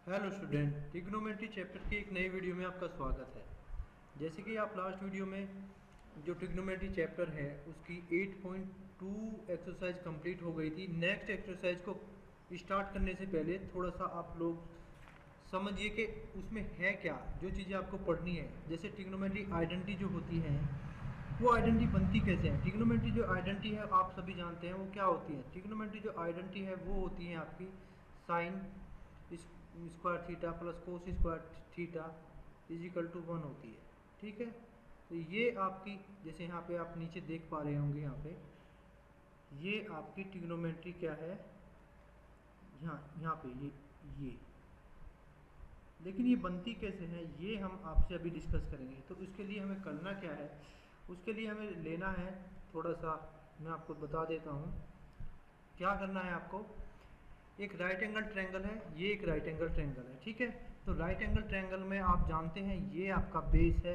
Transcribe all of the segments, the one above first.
Hello student, trigonometry chapter की एक नई वीडियो में आपका स्वागत है। जैसे कि आप लास्ट वीडियो में जो ट्रिग्नोमेट्री चैप्टर है उसकी 8.2 एक्सरसाइज कंप्लीट हो गई थी। नेक्स्ट एक्सरसाइज को स्टार्ट करने से पहले थोड़ा सा आप लोग समझिए कि उसमें है क्या, जो चीज़ें आपको पढ़नी है। जैसे ट्रिग्नोमेट्री आइडेंटिटी जो होती है वो आइडेंटिटी बनती कैसे है। ट्रिग्नोमेट्री जो आइडेंटिटी है आप सभी जानते हैं वो क्या होती है। ट्रिग्नोमेट्री जो आइडेंटिटी है वो होती है आपकी sine square theta plus cos square theta is equal to 1 होती है। ठीक है, तो ये आपकी, जैसे यहाँ पे आप नीचे देख पा रहे होंगे, यहाँ पे ये आपकी ट्रिग्नोमेट्री क्या है, यहाँ पे ये लेकिन ये बनती कैसे है ये हम आपसे अभी डिस्कस करेंगे। तो उसके लिए हमें करना क्या है, उसके लिए हमें लेना है थोड़ा सा, मैं आपको बता देता हूँ क्या करना है आपको। एक राइट एंगल ट्रायंगल है, ये एक राइट एंगल ट्रायंगल है। ठीक है, तो राइट एंगल ट्रायंगल में आप जानते हैं ये आपका बेस है,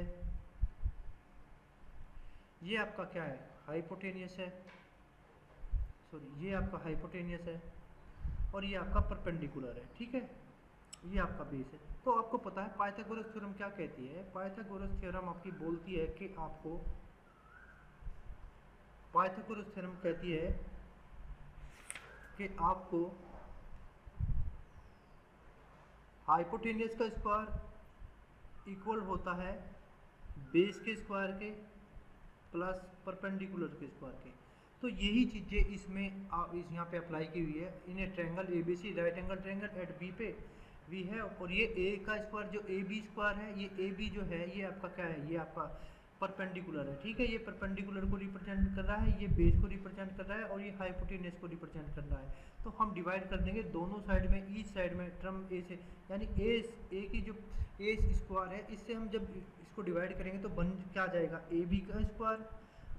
ये आपका क्या है, हाइपोटेनियस है, सॉरी ये आपका हाइपोटेनियस है, और ये आपका परपेंडिकुलर है। ठीक है, ये आपका बेस है। तो आपको पता है पाइथागोरस थ्योरम क्या कहती है। पाइथागोरस थ्योरम आपकी बोलती है कि आपको, पाइथागोरस थ्योरम कहती है कि आपको हाइपोटेनियस का स्क्वायर इक्वल होता है बेस के स्क्वायर के प्लस परपेंडिकुलर के स्क्वायर के। तो यही चीज़ें इसमें इस यहाँ पे अप्लाई की हुई है। In a triangle A B C, right angle triangle at B पे वी है, और ये ए का स्क्वायर जो ए बी स्क्वायर है, ये ए बी जो है ये आपका क्या है, ये आपका परपेंडिकुलर है। ठीक है, ये परपेंडिकुलर को रिप्रेजेंट कर रहा है, ये बेस को रिप्रेजेंट कर रहा है, और ये हाइपोटेनियस को रिप्रेजेंट कर रहा है। तो हम डिवाइड कर देंगे दोनों साइड में, ईच साइड में टर्म ए से, यानी ए की जो ए स्क्वायर है, इससे हम जब इसको डिवाइड करेंगे तो बन क्या जाएगा, ए बी का स्क्वायर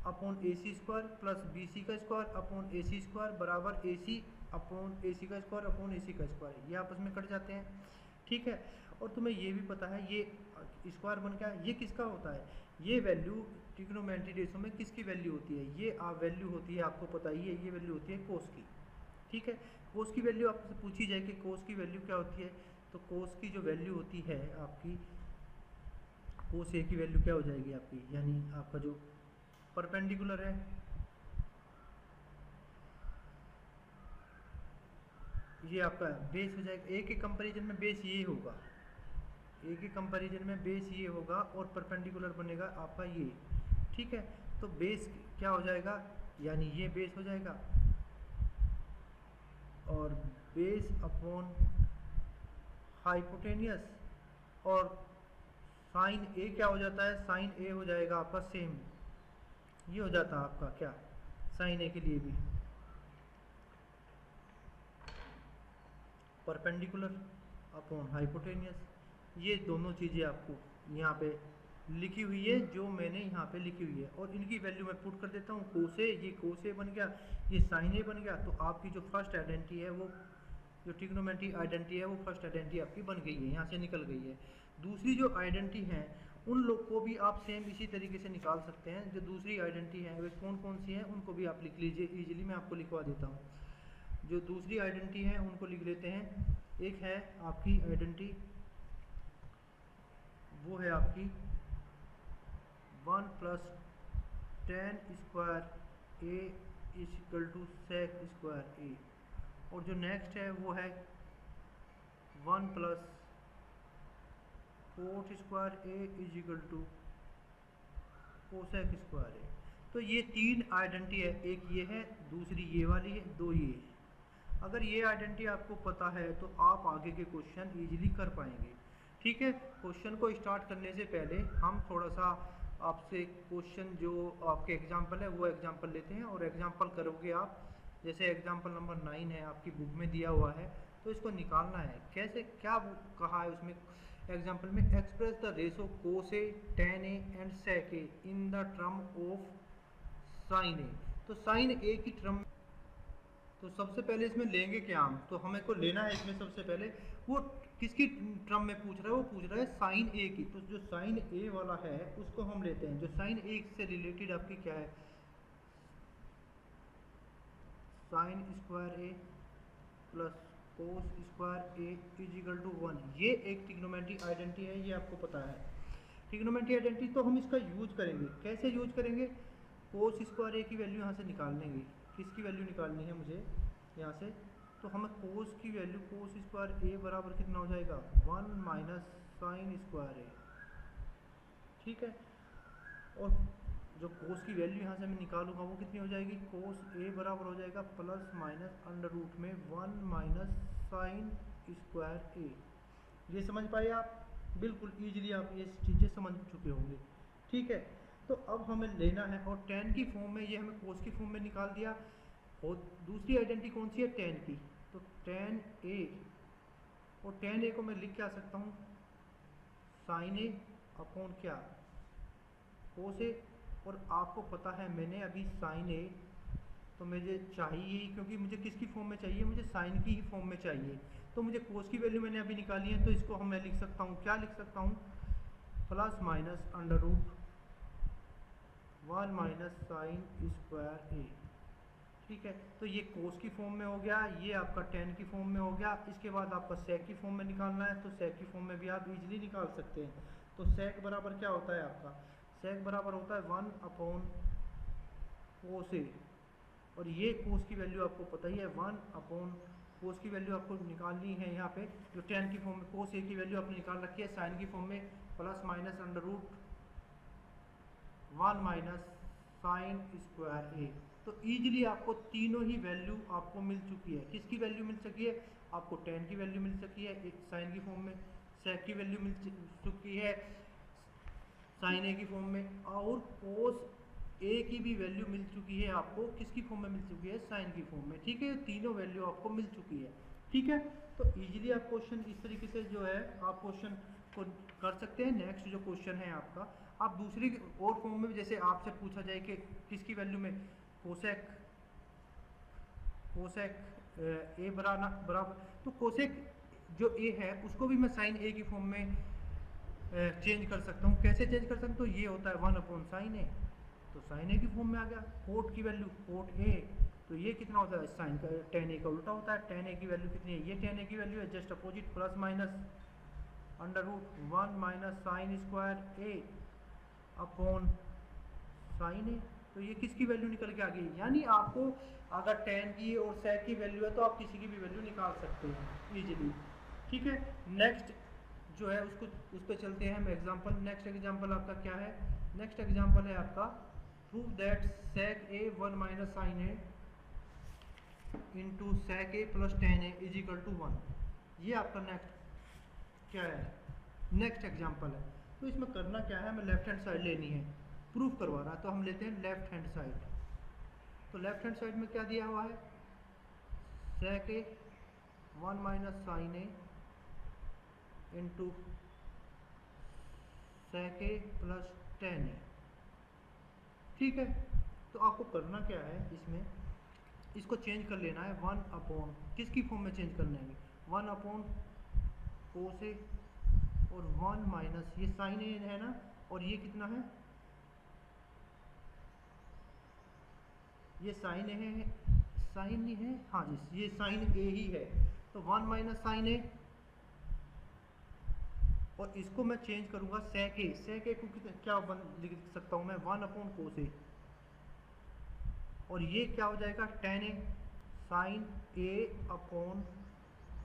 अपॉन ए सी स्क्वायर प्लस बी सी का स्क्वायर अपॉन ए सी स्क्वायर बराबर ए सी अपॉन ए सी का स्क्वायर अपॉन ए सी का स्क्वायर, ये आपस में कट जाते हैं। ठीक है, और तुम्हें ये भी पता है ये स्क्वायर बन गया, ये किसका होता है, ये वैल्यू ट्रिग्नोमेट्री रेशो में किसकी वैल्यू होती है, ये वैल्यू होती है, आपको पता ही है, ये वैल्यू होती है कोस की। ठीक है, कोस की वैल्यू आपसे पूछी जाए कि कोस की वैल्यू क्या होती है, तो कोस की जो वैल्यू होती है आपकी, कोस ए की वैल्यू क्या हो जाएगी आपकी, यानी आपका जो परपेंडिकुलर है, ये आपका बेस हो जाएगा। ए के कंपैरिजन में बेस ये होगा, ए के कंपैरिजन में बेस ये होगा, और परपेंडिकुलर बनेगा आपका ये। ठीक है, तो बेस क्या हो जाएगा, यानी ये बेस हो जाएगा, और बेस अपॉन हाइपोटेनियस, और साइन ए क्या हो जाता है, साइन ए हो जाएगा आपका सेम, ये हो जाता है आपका क्या, साइन ए के लिए भी परपेंडिकुलर अपॉन हाइपोटेनियस। ये दोनों चीज़ें आपको यहाँ पे लिखी हुई है, जो मैंने यहाँ पे लिखी हुई है, और इनकी वैल्यू मैं पुट कर देता हूँ। कोसे, ये कोसे बन गया, ये साइन ए बन गया। तो आपकी जो फर्स्ट आइडेंटिटी है वो, जो ट्रिग्नोमेट्री आइडेंटिटी है वो फर्स्ट आइडेंटिटी आपकी बन गई है, यहाँ से निकल गई है। दूसरी जो आइडेंटिटी है उन लोग को भी आप सेम इसी तरीके से निकाल सकते हैं। जो दूसरी आइडेंटिटी है वे कौन कौन सी हैं उनको भी आप लिख लीजिए ईजिली, मैं आपको लिखवा देता हूँ। जो दूसरी आइडेंटिटी है उनको लिख लेते हैं। एक है आपकी आइडेंटिटी, वो है आपकी 1 plus tan square A is equal to sec square A, और जो नेक्स्ट है वो है 1 plus cot square A is equal to cosec square A. तो ये तीन आइडेंटिटी है, एक ये है, दूसरी ये वाली है, दो ये है। अगर ये आइडेंटिटी आपको पता है तो आप आगे के क्वेश्चन इजीली कर पाएंगे। ठीक है, क्वेश्चन को स्टार्ट करने से पहले हम थोड़ा सा आपसे क्वेश्चन जो आपके एग्जाम्पल है वो एग्जाम्पल लेते हैं, और एग्जाम्पल करोगे आप। जैसे एग्जाम्पल नंबर 9 है आपकी बुक में दिया हुआ है, तो इसको निकालना है कैसे, क्या कहा है उसमें एग्जाम्पल में, express the ratio cos A tan A and sec A in the term of sine A. तो साइन ए की टर्म, तो सबसे पहले इसमें लेंगे क्या हम, तो हमें को लेना है इसमें सबसे पहले वो किसकी टर्म में पूछ रहा है, वो पूछ रहा है साइन ए की। तो जो साइन ए वाला है उसको हम लेते हैं। जो साइन ए से रिलेटेड आपकी क्या है, sine square A plus cos square A is equal to 1। ये एक ट्रिग्नोमेट्री आइडेंटिटी है, ये आपको पता है। ट्रिग्नोमेट्री आइडेंटिटी तो हम इसका यूज करेंगे, कैसे यूज करेंगे? कोस स्क्वायर ए की वैल्यू यहाँ से निकाल लेंगे। किसकी वैल्यू निकालनी है मुझे यहाँ से? तो हमें कोस की वैल्यू, कोस स्क्वायर ए बराबर कितना हो जाएगा? 1 माइनस साइन स्क्वायर ए, ठीक है। और जो कोस की वैल्यू यहाँ से मैं निकालूंगा वो कितनी हो जाएगी? कोस ए बराबर हो जाएगा प्लस माइनस अंडर रूट में 1 माइनस साइन स्क्वायर ए। ये समझ पाए आप? बिल्कुल ईजिली आप ये चीज़ें समझ चुके होंगे, ठीक है। तो अब हमें लेना है, और टेन की फॉर्म में, ये हमें कोस की फॉर्म में निकाल दिया। और दूसरी आइडेंटिटी कौन सी है? टेन की। तो टेन ए, और टेन ए को मैं लिख क्या सकता हूँ? साइन ए अपॉन क्या? कोस ए। और आपको पता है मैंने अभी साइन ए तो मुझे चाहिए ही, क्योंकि मुझे किसकी फॉर्म में चाहिए? मुझे साइन की ही फॉर्म में चाहिए। तो मुझे कोस की वैल्यू मैंने अभी निकाली है, तो इसको हम मैं लिख सकता हूँ, क्या लिख सकता हूँ? Plus minus under root 1 minus sine square A, ठीक है। तो ये कोस की फॉर्म में हो गया, ये आपका टेन की फॉर्म में हो गया। इसके बाद आपका सेक की फॉर्म में निकालना है, तो सेक की फॉर्म में भी आप इजीली निकाल सकते हैं। तो सेक बराबर क्या होता है आपका? सेक बराबर होता है 1 अपॉन कोस ए, और ये कोस की वैल्यू आपको पता ही है 1 अपॉन, कोस की वैल्यू आपको निकालनी है यहाँ पे, जो टेन की फॉर्म में कोस ए की वैल्यू आपने निकाल रखी है, साइन की फॉर्म में plus minus under root 1 minus sine square A. तो ईजिली आपको तीनों ही वैल्यू आपको मिल चुकी है। किसकी वैल्यू मिल चुकी है? आपको टेन की वैल्यू मिल चुकी है साइन की फॉर्म में, सेक की वैल्यू मिल चुकी है साइन ए की फॉर्म में, और कोस ए की भी वैल्यू मिल चुकी है आपको। किसकी फॉर्म में मिल चुकी है? साइन की फॉर्म में, ठीक है। तीनों वैल्यू आपको मिल चुकी है, ठीक है। तो इजीली आप क्वेश्चन इस तरीके से जो है आप क्वेश्चन को कर सकते हैं। नेक्स्ट जो क्वेश्चन है आपका, आप दूसरी और फॉर्म में भी, जैसे आपसे पूछा जाए कि किसकी वैल्यू में कोसेक ए बराबर, तो कोसेक जो ए है उसको भी मैं साइन ए की फॉर्म में चेंज कर सकता हूँ। कैसे चेंज कर सकता हूँ? तो ये होता है 1 अपॉन साइन ए, तो साइन ए की फॉर्म में आ गया। कोट की वैल्यू कोट ए, तो ये कितना होता है? साइन का टेन ए का उल्टा होता है। टेन ए की वैल्यू कितनी है? ये टेन ए की वैल्यू है, just opposite, plus minus under root 1 minus sine square A upon sine A. तो ये किसकी वैल्यू निकल के आ गई? यानी आपको अगर टेन की और सेक की वैल्यू है तो आप किसी की भी वैल्यू निकाल सकते हैं इजीली, ठीक है। नेक्स्ट जो है उसको उस पर चलते हैं हम एग्जांपल। नेक्स्ट एग्जांपल आपका क्या है? नेक्स्ट एग्जांपल है आपका prove that sec A 1 minus sine A into sec A plus tan A is equal to 1। ये आपका नेक्स्ट क्या है? नेक्स्ट एग्जांपल है। तो इसमें करना क्या है? हमें लेफ्ट हैंड साइड लेनी है, प्रूफ करवा रहा है, तो हम लेते हैं लेफ्ट हैंड साइड। तो लेफ्ट हैंड साइड में क्या दिया हुआ है? सेक A 1 minus sine A into sec A plus tan ए, ठीक है। तो आपको करना क्या है इसमें? इसको चेंज कर लेना है 1 अपॉन, किसकी फॉर्म में चेंज करना है? 1 अपॉन कोस ए, और 1 माइनस ये साइन ए है ना, और ये कितना है? ये साइन ए है, साइन ए है, हाँ जी, ये साइन ए ही है। तो 1 माइनस साइन ए, और इसको मैं चेंज करूंगा सेक ए। सेक ए को क्या लिख सकता हूं मैं? 1 अपॉन कोस ए, और ये क्या हो जाएगा? टेन ए साइन ए अपॉन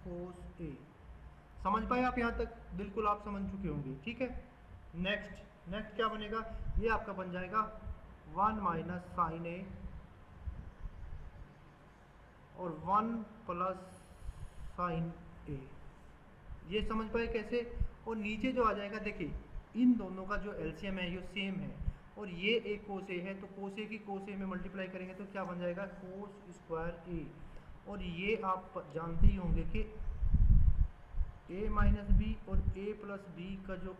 कोस ए। समझ पाए आप यहाँ तक? बिल्कुल आप समझ चुके होंगे, ठीक है। नेक्स्ट क्या बनेगा? ये आपका बन जाएगा 1 माइनस साइन ए और 1 प्लस साइन ए। ये समझ पाए कैसे? और नीचे जो आ जाएगा, देखिए इन दोनों का जो एलसीएम है ये सेम है, और ये एक कोस ए है, तो कोस ए की कोस ए में मल्टीप्लाई करेंगे तो क्या बन जाएगा? कोस स्क्वायर ए। और ये आप जानते ही होंगे कि ए माइनस बी और ए प्लस बी का जो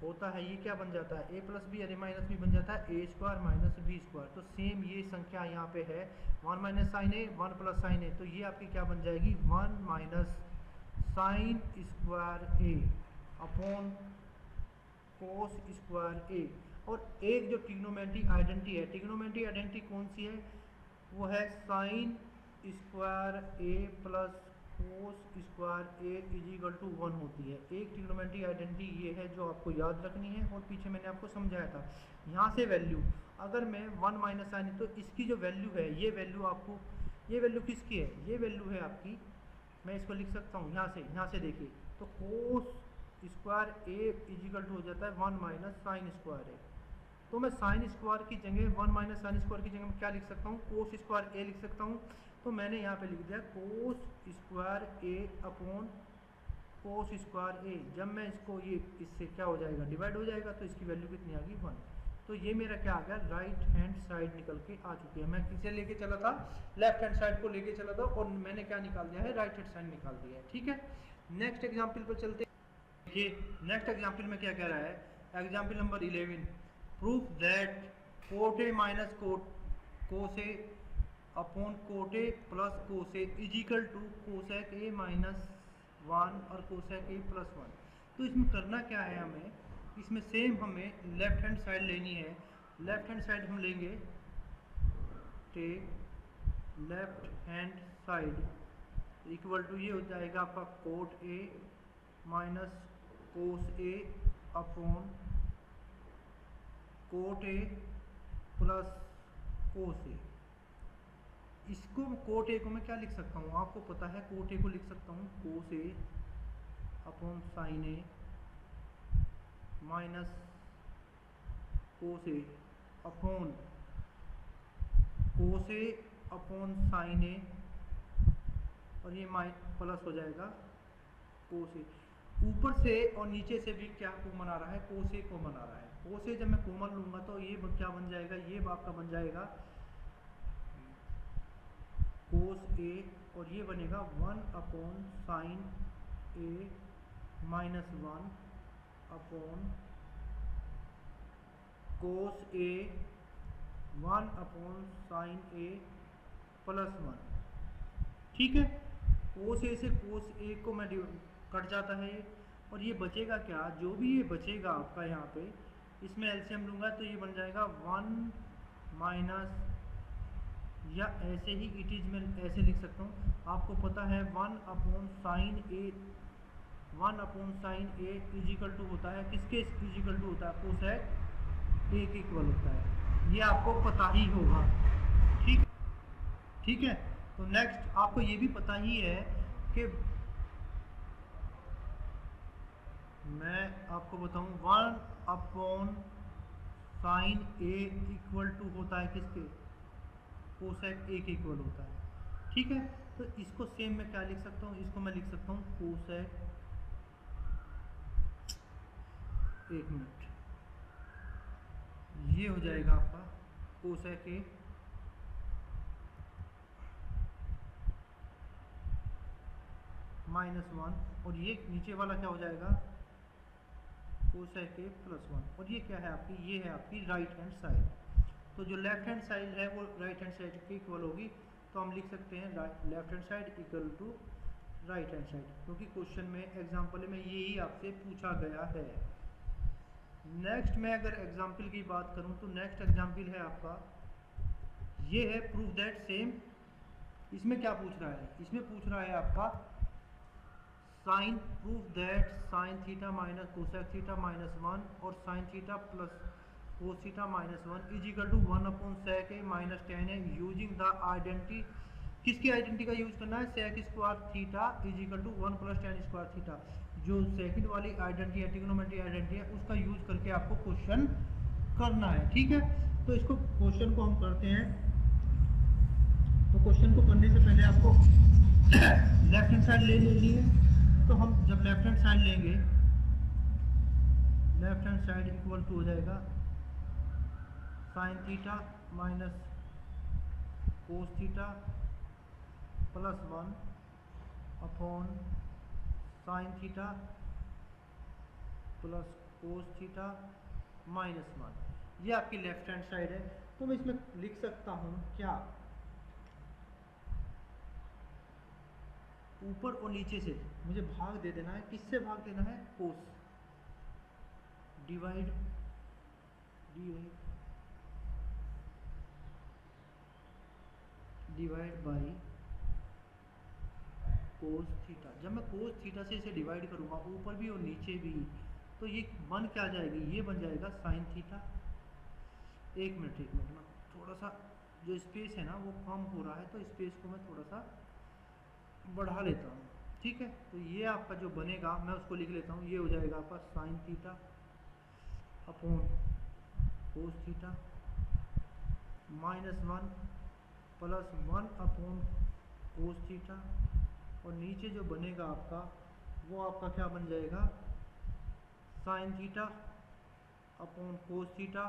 होता है ये क्या बन जाता है? ए प्लस बी और ए माइनस बी बन जाता है A square minus B square. तो सेम ये संख्या यहाँ पे है 1 minus sine A 1 plus sine A, तो ये आपकी क्या बन जाएगी? 1 minus sine square A upon cos square A. और एक जो ट्रिग्नोमेट्री आइडेंटिटी है, ट्रिग्नोमेट्री आइडेंटिटी कौन सी है? वो है sine square A plus cos square A is equal to 1 होती है। एक ट्रिग्नोमेट्रिक आइडेंटिटी ये है जो आपको याद रखनी है, और पीछे मैंने आपको समझाया था। यहाँ से वैल्यू अगर मैं 1 माइनस साइन, तो इसकी जो वैल्यू है, ये वैल्यू आपको, ये वैल्यू किसकी है, ये वैल्यू है आपकी, मैं इसको लिख सकता हूँ यहाँ से देखिए, तो cos square A is equal to हो जाता है 1 माइनस साइन स्क्वायर ए। तो मैं साइन स्क्वायर की जगह 1 माइनस साइन स्क्वायर की जगह मैं क्या लिख सकता हूँ, कोस स्क्वायर ए लिख सकता हूँ। तो मैंने यहाँ पे लिख दिया कोस square A upon cos square ए। जब मैं इसको, ये इससे क्या हो जाएगा, डिवाइड हो जाएगा, तो इसकी वैल्यू कितनी आ गई 1। तो ये मेरा क्या आ गया, राइट हैंड साइड निकल के आ चुकी है। मैं किसे लेके चला था, लेफ्ट हैंड साइड को लेके चला था, और मैंने क्या निकाल दिया है, राइट हैंड साइड निकाल दिया है। ठीक है, नेक्स्ट एग्जाम्पल पर चलते हैं। देखिए नेक्स्ट एग्जाम्पल में क्या कह रहा है, example number 11, proof that cot A minus cos A upon cot A plus cos A is equal to cosec A minus 1 और कोसेक ए प्लस 1। तो इसमें करना क्या है, हमें इसमें सेम हमें लेफ्ट हैंड साइड लेनी है। लेफ्ट हैंड साइड हम लेंगे, take left hand side equal to, ये हो जाएगा आपका cot A minus cos A upon cot A plus cos A. इसको कोट ए को मैं क्या लिख सकता हूँ, आपको पता है, कोट ए को लिख सकता हूँ कोस A upon sine A minus cos A upon cos A upon sine ए, और ये प्लस हो जाएगा कोस ए। ऊपर से और नीचे से भी क्या को मना रहा है, कोस ए को मना रहा है। कोस ए जब मैं कॉमन लूंगा तो ये क्या बन जाएगा, ये आपका बन जाएगा कोस ए, और ये बनेगा 1 अपॉन साइन ए माइनस 1 अपॉन कोस ए 1 अपॉन साइन ए प्लस 1। ठीक है, कोस ए से कोस ए को मैं कट जाता है ये, और ये बचेगा क्या, जो भी ये बचेगा आपका यहाँ पे, इसमें एलसीएम लूँगा तो ये बन जाएगा 1 माइनस, या ऐसे ही इट इज में ऐसे लिख सकता हूँ, आपको पता है 1 upon sine A, 1 upon sine A is equal to होता है किसके इज इक्वल टू होता है, कोसेक ए के इक्वल होता है। ये आपको पता ही होगा। ठीक है, तो नेक्स्ट आपको ये भी पता ही है कि मैं आपको बताऊं 1 upon sine A equal to होता है किसके, कोसेक ए के इक्वल होता है। ठीक है, तो इसको सेम मैं क्या लिख सकता हूँ, इसको मैं लिख सकता हूँ कोसेक, एक मिनट, ये हो जाएगा आपका कोसेक ए माइनस 1, और ये नीचे वाला क्या हो जाएगा, कोसेक ए प्लस 1, और ये क्या है आपकी, ये है आपकी राइट हैंड साइड। तो जो लेफ्ट हैंड साइड है वो राइट हैंड साइड के इक्वल होगी, तो हम लिख सकते हैं left hand side equal to right hand side, क्योंकि क्वेश्चन में एग्जाम्पल में यही आपसे पूछा गया है। नेक्स्ट मैं अगर एग्जाम्पल की बात करूं तो नेक्स्ट एग्जाम्पल है आपका, ये है प्रूफ दैट सेम। इसमें क्या पूछ रहा है, इसमें पूछ रहा है आपका sine, proof that sine theta minus cosec theta minus 1 और sine theta plus cos theta minus 1 is equal to 1 upon sec A minus tan A using the identity. किसकी आइडेंटिटी का यूज करना है, sec square theta is equal to 1 plus tan square theta. जो second वाली identity है, trigonometric identity है, उसका use करके आपको क्वेश्चन करना है। ठीक है, तो इसको क्वेश्चन को हम करते हैं। तो क्वेश्चन को करने से पहले आपको लेफ्ट हैंड साइड ले लेनी है। तो हम जब लेफ्ट हैंड साइड लेंगे, left hand side equal to हो जाएगा sine theta minus cos theta plus 1 upon sine theta plus cos theta minus 1। ये आपकी लेफ्ट हैंड साइड है। तो मैं इसमें लिख सकता हूँ क्या, ऊपर और नीचे से मुझे भाग दे देना है। किससे भाग देना है, कोस, डिवाइड बाई कोस थीटा। जब मैं कोस थीटा से इसे डिवाइड करूँगा ऊपर भी और नीचे भी, तो ये बन क्या जाएगी, ये बन जाएगा साइन थीटा। एक मिनट ना, थोड़ा सा जो स्पेस है ना वो कम हो रहा है, तो स्पेस को मैं थोड़ा सा बढ़ा लेता हूँ, ठीक है। तो ये आपका जो बनेगा मैं उसको लिख लेता हूँ, ये हो जाएगा आपका sine theta upon cos theta -1 plus 1 upon cos theta, और नीचे जो बनेगा आपका वो आपका क्या बन जाएगा, sine theta upon cos theta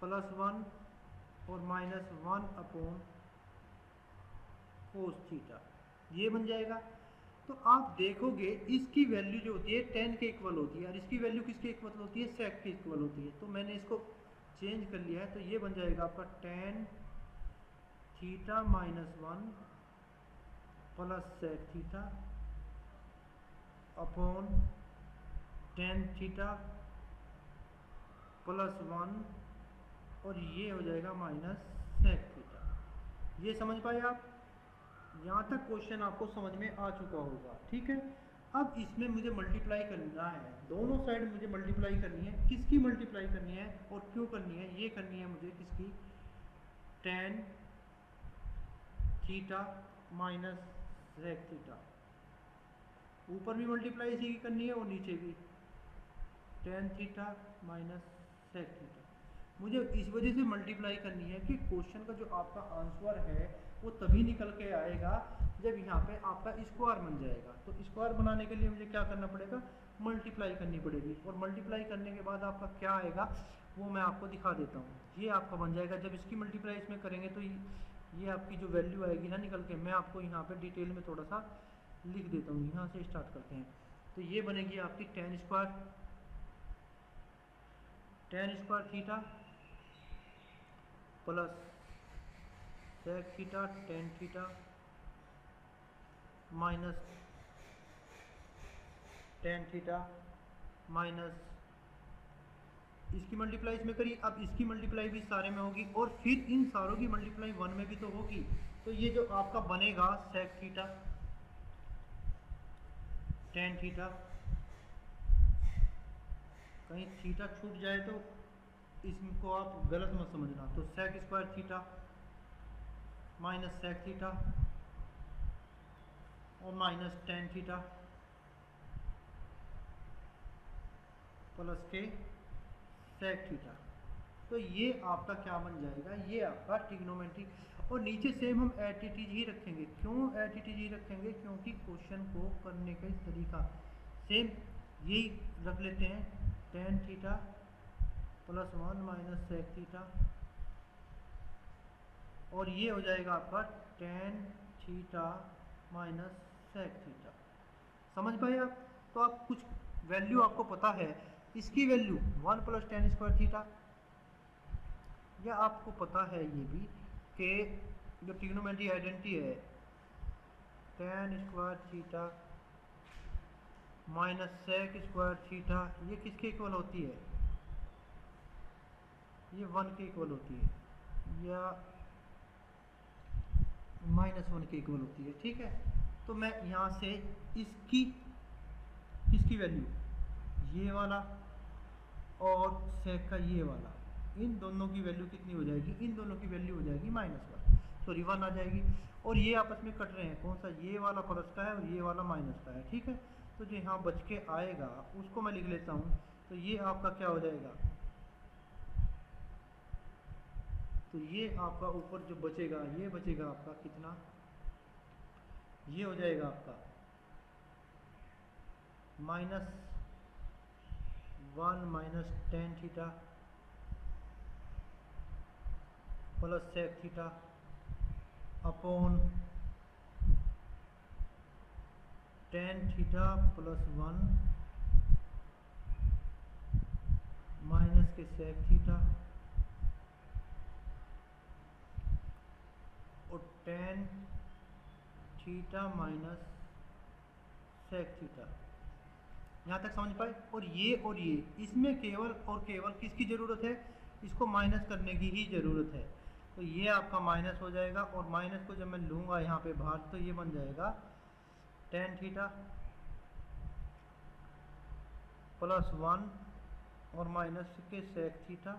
+1 और -1 अपॉन कोस थीटा, ये बन जाएगा। तो आप देखोगे इसकी वैल्यू जो होती है tan के इक्वल होती है, और इसकी वैल्यू किसके इक्वल होती है, sec के इक्वल होती है। तो मैंने इसको चेंज कर लिया है, तो ये बन जाएगा आपका tan theta -1 plus sec theta upon tan theta +1, और ये हो जाएगा माइनस sec थीटा। ये समझ पाए आप? यहाँ तक क्वेश्चन आपको समझ में आ चुका होगा, ठीक है। अब इसमें मुझे मल्टीप्लाई करना है, दोनों साइड मुझे मल्टीप्लाई करनी है। किसकी मल्टीप्लाई करनी है और क्यों करनी है, ये करनी है मुझे किसकी, tan theta minus sec theta. ऊपर भी मल्टीप्लाई इसी की करनी है और नीचे भी tan theta minus sec theta. मुझे इस वजह से मल्टीप्लाई करनी है कि क्वेश्चन का जो आपका आंसर है वो तभी निकल के आएगा जब यहाँ पे आपका स्क्वायर बन जाएगा। तो स्क्वायर बनाने के लिए मुझे क्या करना पड़ेगा, मल्टीप्लाई करनी पड़ेगी, और मल्टीप्लाई करने के बाद आपका क्या आएगा वो मैं आपको दिखा देता हूँ। ये आपका बन जाएगा, जब इसकी मल्टीप्लाई इसमें करेंगे तो ये आपकी जो वैल्यू आएगी ना निकल के, मैं आपको यहाँ पर डिटेल में थोड़ा सा लिख देता हूँ। यहाँ से स्टार्ट करते हैं, तो ये बनेगी आपकी tan square theta plus sec theta tan theta minus tan theta minus इसकी मल्टीप्लाई इसमें करी, अब इसकी मल्टीप्लाई भी सारे में होगी, और फिर इन सारों की मल्टीप्लाई 1 में भी तो होगी। तो ये जो आपका बनेगा sec थीटा tan थीटा, कहीं थीटा छूट जाए तो इसको आप गलत मत समझना, तो sec square theta minus sec theta और माइनस tan थीटा प्लस के sec थीटा। तो ये आपका क्या बन जाएगा, ये आपका ट्रिग्नोमेट्रिक। और नीचे सेम हम एटीटीज ही रखेंगे। क्यों एटीटीज ही रखेंगे, क्योंकि क्वेश्चन को करने का तरीका सेम यही रख लेते हैं, tan theta +1 minus sec theta, और ये हो जाएगा आपका tan theta minus sec theta. समझ पाए आप? तो आप कुछ वैल्यू आपको पता है, इसकी value 1 plus tan square theta, या आपको पता है ये भी कि जो ट्रिग्नोमेट्री आइडेंटिटी है tan square theta minus sec square theta, ये किसके इक्वल होती है, ये 1 के इक्वल होती है, या -1 के इक्वल होती है, ठीक है। तो मैं यहाँ से इसकी किसकी वैल्यू, ये वाला और sec का ये वाला, इन दोनों की वैल्यू कितनी हो जाएगी, इन दोनों की वैल्यू हो जाएगी -1, सॉरी 1 आ जाएगी, और ये आपस में कट रहे हैं, कौन सा, ये वाला प्लस का है और ये वाला माइनस का है, ठीक है। तो जो यहाँ बच के आएगा उसको मैं लिख लेता हूँ, तो ये आपका क्या हो जाएगा, तो ये आपका ऊपर जो बचेगा ये बचेगा आपका कितना, ये हो जाएगा आपका -1 minus tan theta plus sec theta upon tan theta +1 minus के sec थीटा और tan theta minus sec theta. यहाँ तक समझ पाए? और ये इसमें केवल और केवल किसकी ज़रूरत है, इसको माइनस करने की ही ज़रूरत है। तो ये आपका माइनस हो जाएगा, और माइनस को जब मैं लूँगा यहाँ पे बाहर तो ये बन जाएगा टेन थीटा प्लस 1 और माइनस के सेक थीटा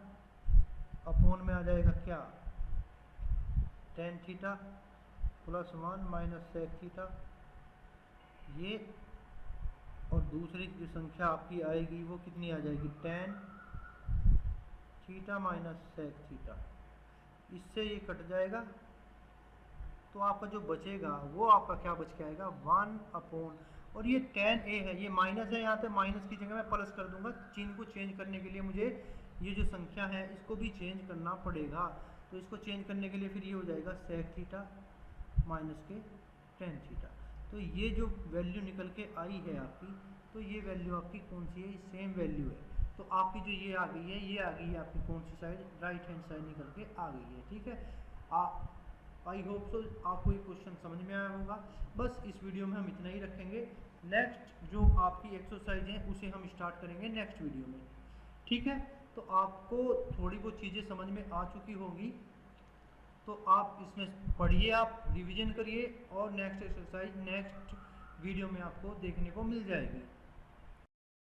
अपॉन में आ जाएगा क्या, tan theta plus 1 minus sec theta. ये और दूसरी जो संख्या आपकी आएगी वो कितनी आ जाएगी, tan theta minus sec theta. इससे ये कट जाएगा, तो आपका जो बचेगा वो आपका क्या बच के आएगा, 1 अपॉन, और ये टेन ए है, ये माइनस है, यहाँ पे माइनस की जगह मैं प्लस कर दूंगा। चिन्ह को चेंज करने के लिए मुझे ये जो संख्या है इसको भी चेंज करना पड़ेगा, तो इसको चेंज करने के लिए फिर ये हो जाएगा सेक थीटा माइनस के टेन थीटा। तो ये जो वैल्यू निकल के आई है आपकी, तो ये वैल्यू आपकी कौन सी है, सेम वैल्यू है। तो आपकी जो ये आ गई है, ये आ गई है आपकी कौन सी साइड, राइट हैंड साइड निकल के आ गई है। ठीक है, आई होप सो आपको ये क्वेश्चन समझ में आया होगा। बस इस वीडियो में हम इतना ही रखेंगे। नेक्स्ट जो आपकी एक्सरसाइज है उसे हम स्टार्ट करेंगे नेक्स्ट वीडियो में। ठीक है, तो आपको थोड़ी बहुत चीज़ें समझ में आ चुकी होंगी, तो आप इसमें पढ़िए, आप रिवीजन करिए, और नेक्स्ट एक्सरसाइज नेक्स्ट वीडियो में आपको देखने को मिल जाएगी।